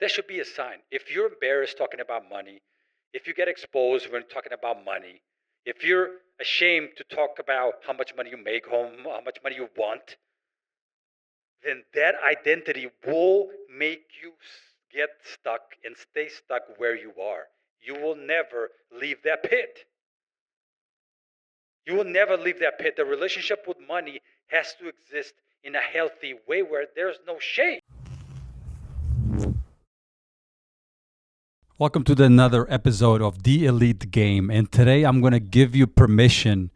That should be a sign. If you're embarrassed talking about money, if you get exposed when talking about money, if you're ashamed to talk about how much money you make home, how much money you want, then that identity will make you get stuck and stay stuck where you are. You will never leave that pit. You will never leave that pit. The relationship with money has to exist in a healthy way where there's no shame. Welcome to another episode of The Elite Game. And today I'm going to give you permission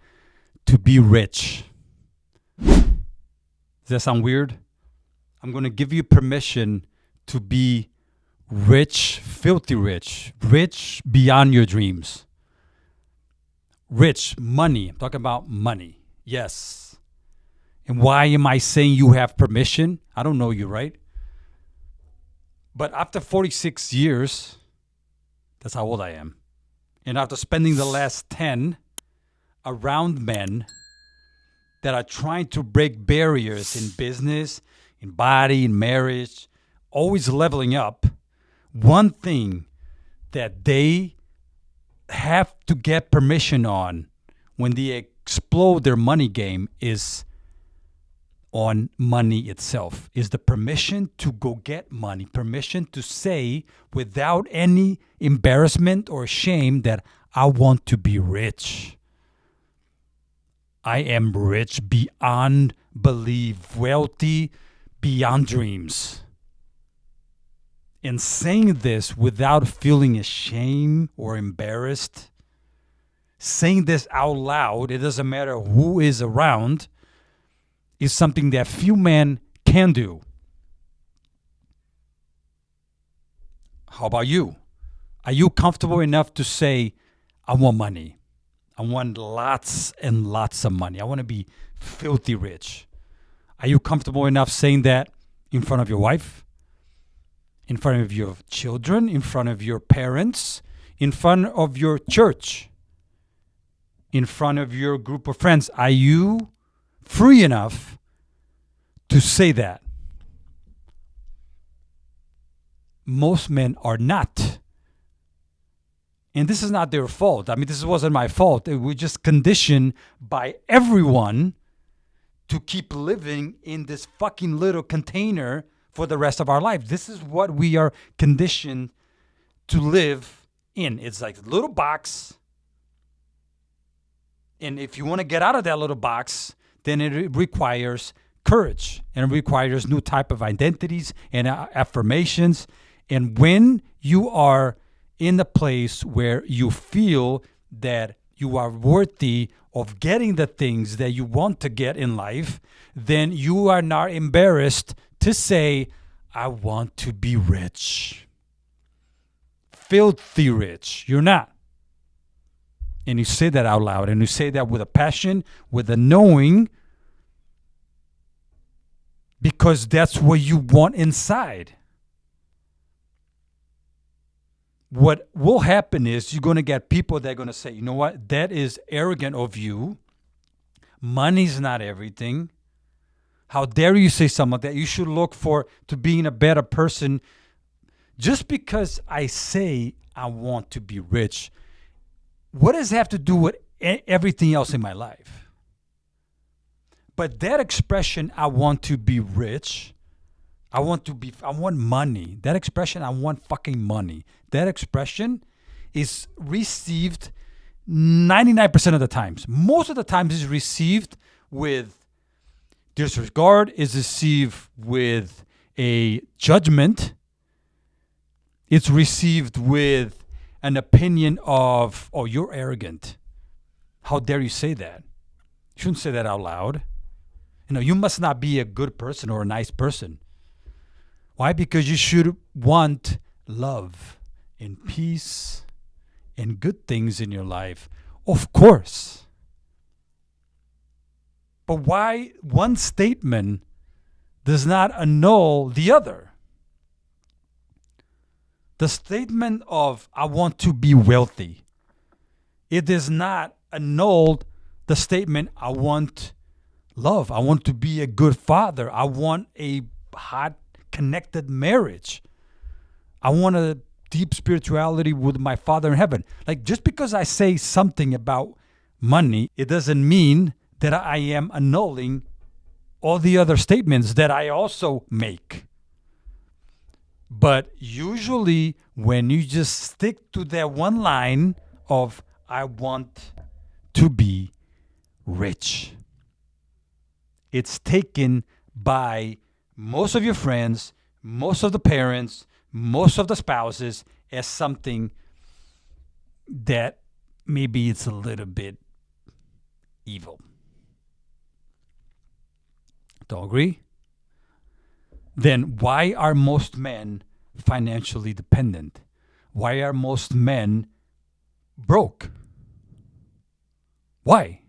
to be rich. Does that sound weird? I'm going to give you permission to be rich, filthy rich, rich beyond your dreams. Rich, money. I'm talking about money. Yes. And why am I saying you have permission? I don't know you, right? But after 46 years, that's how old I am. And after spending the last 10 around men that are trying to break barriers in business, in body, in marriage, always leveling up, one thing that they have to get permission on when they explode their money game is on money itself, is the permission to go get money, permission to say without any embarrassment or shame that I want to be rich. I am rich beyond belief, wealthy beyond dreams. And saying this without feeling ashamed or embarrassed, saying this out loud, it doesn't matter who is around, is something that few men can do. How about you? Are you comfortable enough to say, I want money. I want lots and lots of money. I want to be filthy rich. Are you comfortable enough saying that in front of your wife, in front of your children, in front of your parents, in front of your church, in front of your group of friends? Are you free enough to say that? Most men are not. And this is not their fault. I mean, this wasn't my fault. We're just conditioned by everyone to keep living in this fucking little container for the rest of our life. This is what we are conditioned to live in. It's like a little box. And if you want to get out of that little box, then it requires courage, and it requires new type of identities and affirmations. And when you are in a place where you feel that you are worthy of getting the things that you want to get in life, then you are not embarrassed to say, I want to be rich. Filthy rich. You're not. And you say that out loud, and you say that with a passion, with a knowing, because that's what you want inside. What will happen is you're going to get people that are going to say, you know what, that is arrogant of you. Money's not everything. How dare you say something like that? You should look for to being a better person. Just because I say I want to be rich, what does it have to do with everything else in my life? But that expression, I want to be rich, I want money. That expression, I want fucking money. That expression is received 99% of the times. Most of the times is received with disregard, is received with a judgment. It's received with an opinion of, oh, you're arrogant. How dare you say that? You shouldn't say that out loud. You know, you must not be a good person or a nice person. Why? Because you should want love and peace and good things in your life. Of course. But why one statement does not annul the other? The statement of I want to be wealthy, it does not annul the statement I want love. I want to be a good father. I want a hot, connected marriage. I want a deep spirituality with my Father in heaven. Like, just because I say something about money, it doesn't mean that I am annulling all the other statements that I also make. But usually, when you just stick to that one line of, I want to be rich, it's taken by most of your friends, most of the parents, most of the spouses as something that maybe it's a little bit evil. Don't agree? Then why are most men financially dependent? Why are most men broke? Why?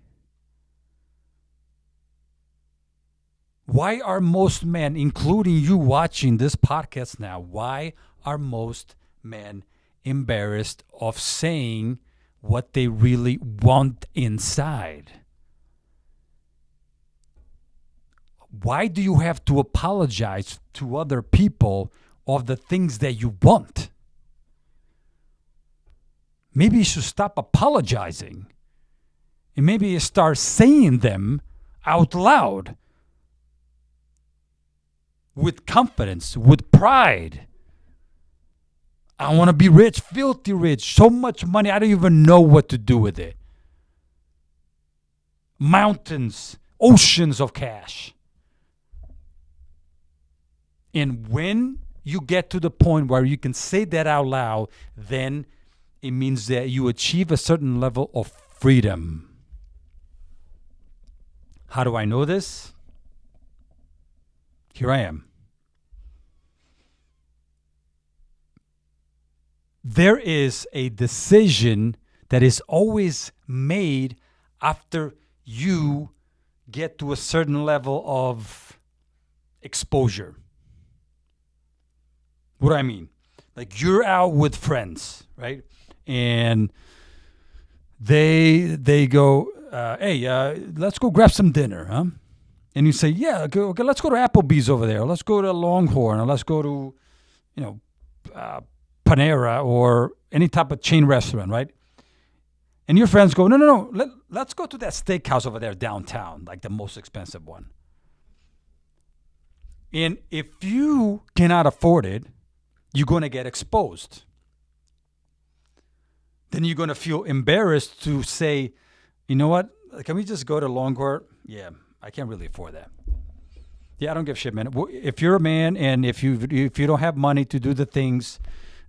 Why are most men, including you watching this podcast now, why are most men embarrassed of saying what they really want inside? Why do you have to apologize to other people of the things that you want? Maybe you should stop apologizing. And maybe you start saying them out loud with confidence, with pride. I want to be rich, filthy rich, so much money, I don't even know what to do with it. Mountains, oceans of cash. And when you get to the point where you can say that out loud, then it means that you achieve a certain level of freedom. How do I know this? Here I am. There is a decision that is always made after you get to a certain level of exposure. What do I mean? Like, you're out with friends, right? And they go, hey, let's go grab some dinner, huh? And you say, yeah, okay, let's go to Applebee's over there. Let's go to Longhorn, or let's go to, Panera, or any type of chain restaurant, right? And your friends go, no, let's go to that steakhouse over there downtown, like the most expensive one. And if you cannot afford it, you're going to get exposed. Then you're going to feel embarrassed to say, you know what, can we just go to Longhorn? Yeah, I can't really afford that. Yeah, I don't give a shit, man. If you're a man and if you don't have money to do the things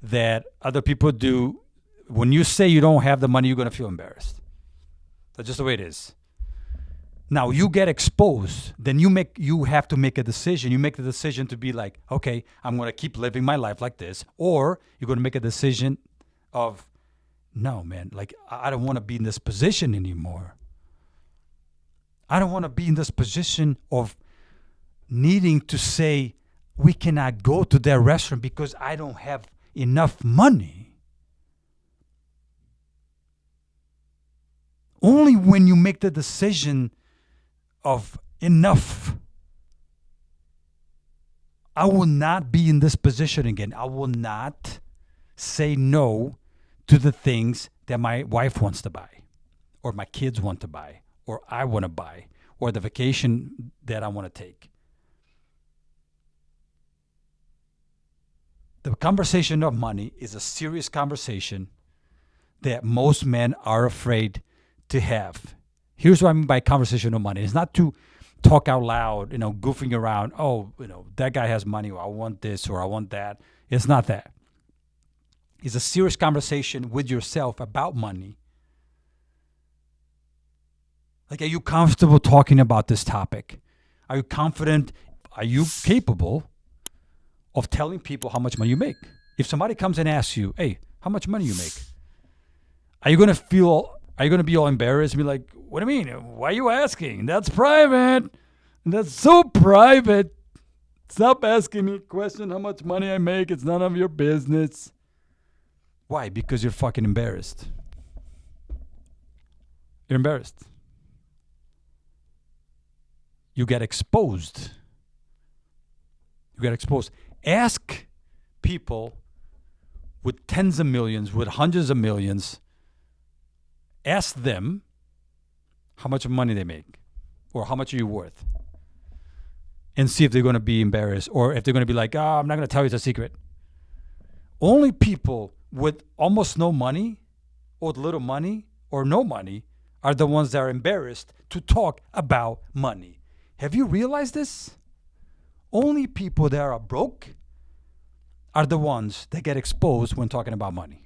that other people do, when you say you don't have the money, you're going to feel embarrassed. That's just the way it is. Now, you get exposed, then you have to make a decision. You make the decision to be like, okay, I'm going to keep living my life like this. Or you're going to make a decision of, no, man, like, I don't want to be in this position anymore. I don't want to be in this position of needing to say, we cannot go to that restaurant because I don't have enough money. Only when you make the decision of enough, I will not be in this position again. I will not say no to the things that my wife wants to buy, or my kids want to buy, or I want to buy, or the vacation that I want to take. The conversation of money is a serious conversation that most men are afraid to have. Here's what I mean by conversation of money. It's not to talk out loud, goofing around. Oh, that guy has money, or I want this, or I want that. It's not that. It's a serious conversation with yourself about money. Like, are you comfortable talking about this topic? Are you confident? Are you capable of telling people how much money you make? If somebody comes and asks you, hey, how much money you make? Are you going to be all embarrassed and be like, what do you mean? Why are you asking? That's private. That's so private. Stop asking me a question how much money I make. It's none of your business. Why? Because you're fucking embarrassed. You're embarrassed. You get exposed. Ask people with tens of millions, with hundreds of millions, ask them how much money they make or how much are you worth, and see if they're going to be embarrassed or if they're going to be like, oh, I'm not going to tell you, it's a secret. Only people with almost no money or little money or no money are the ones that are embarrassed to talk about money. Have you realized this? Only people that are broke are the ones that get exposed when talking about money.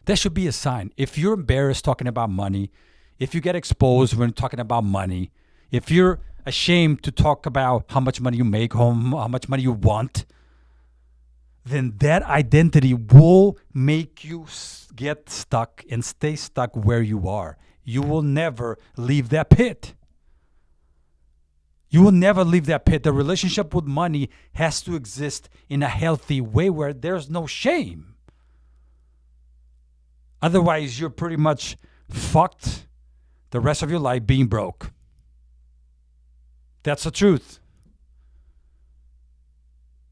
That should be a sign. If you're embarrassed talking about money, if you get exposed when talking about money, if you're ashamed to talk about how much money you make home, how much money you want, then that identity will make you get stuck and stay stuck where you are. You will never leave that pit. You will never leave that pit. The relationship with money has to exist in a healthy way where there's no shame. Otherwise, you're pretty much fucked the rest of your life being broke. That's the truth.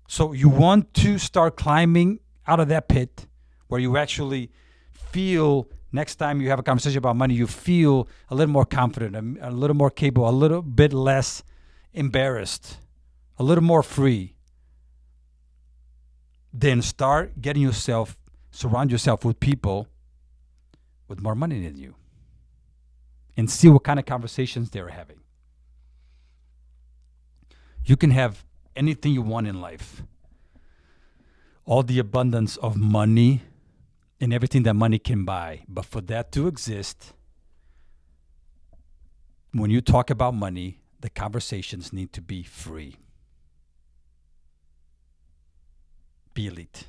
So you want to start climbing out of that pit where you actually feel, next time you have a conversation about money, you feel a little more confident, a little more capable, a little bit less embarrassed, a little more free. Then start getting yourself, surround yourself with people with more money than you and see what kind of conversations they're having. You can have anything you want in life, all the abundance of money and everything that money can buy. But for that to exist, when you talk about money, the conversations need to be free. Be elite.